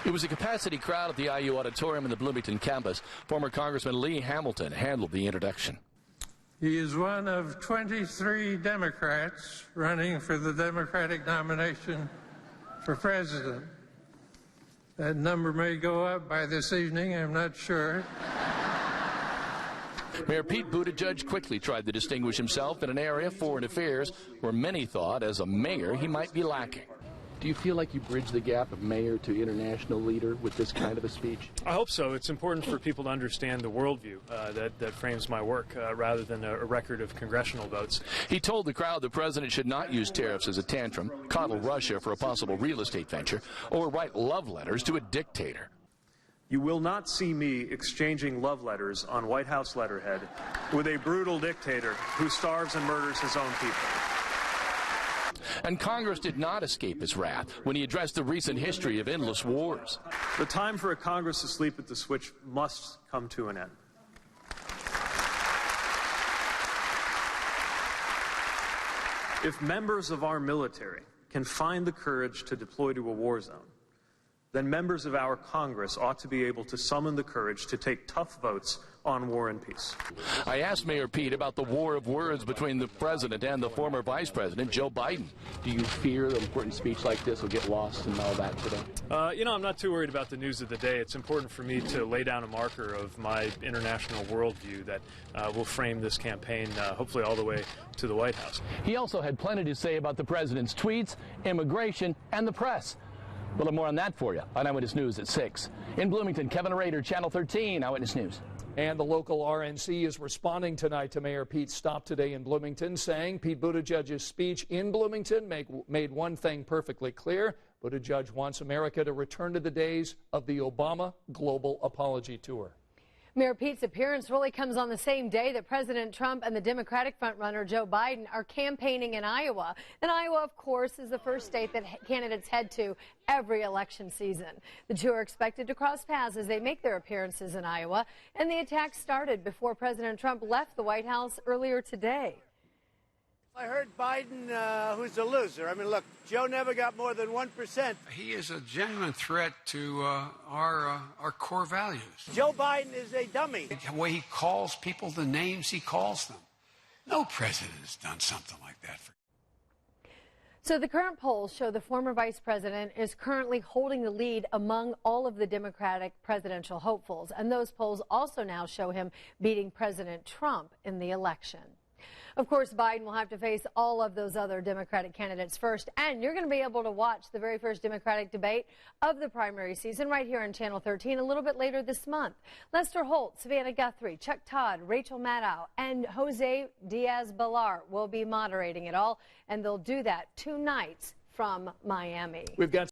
It was a capacity crowd at the IU auditorium in the Bloomington campus. Former Congressman Lee Hamilton handled the introduction. He is one of 23 Democrats running for the Democratic nomination for president. That number may go up by this evening, I'm not sure. Mayor Pete Buttigieg quickly tried to distinguish himself in an area of foreign affairs where many thought as a mayor he might be lacking. Do you feel like you bridge the gap of mayor to international leader with this kind of a speech? I hope so. It's important for people to understand the worldview that frames my work rather than a record of congressional votes. He told the crowd the president should not use tariffs as a tantrum, coddle Russia for a possible real estate venture, or write love letters to a dictator. You will not see me exchanging love letters on White House letterhead with a brutal dictator who starves and murders his own people. And Congress did not escape his wrath when he addressed the recent history of endless wars. The time for a Congress to sleep at the switch must come to an end. If members of our military can find the courage to deploy to a war zone, then members of our Congress ought to be able to summon the courage to take tough votes on war and peace. I asked Mayor Pete about the war of words between the president and the former vice president, Joe Biden. Do you fear an important speech like this will get lost and all that today? I'm not too worried about the news of the day. It's important for me to lay down a marker of my international worldview that will frame this campaign, hopefully all the way to the White House. He also had plenty to say about the president's tweets, immigration, and the press. We'll have more on that for you on Eyewitness News at 6. In Bloomington, Kevin Rader, Channel 13, Eyewitness News. And the local RNC is responding tonight to Mayor Pete's stop today in Bloomington, saying Pete Buttigieg's speech in Bloomington made one thing perfectly clear. Buttigieg wants America to return to the days of the Obama Global Apology Tour. Mayor Pete's appearance really comes on the same day that President Trump and the Democratic frontrunner Joe Biden are campaigning in Iowa. And Iowa, of course, is the first state that candidates head to every election season. The two are expected to cross paths as they make their appearances in Iowa. And the attack started before President Trump left the White House earlier today. I heard Biden, who's a loser. I mean, look, Joe never got more than 1%. He is a genuine threat to our core values. Joe Biden is a dummy. The way he calls people the names he calls them. No president has done something like that. So the current polls show the former vice president is currently holding the lead among all of the Democratic presidential hopefuls. And those polls also now show him beating President Trump in the election. Of course, Biden will have to face all of those other Democratic candidates first, and you're going to be able to watch the very first Democratic debate of the primary season right here on Channel 13 a little bit later this month. Lester Holt, Savannah Guthrie, Chuck Todd, Rachel Maddow, and Jose Diaz-Balart will be moderating it all, and they'll do that 2 nights from Miami. We've got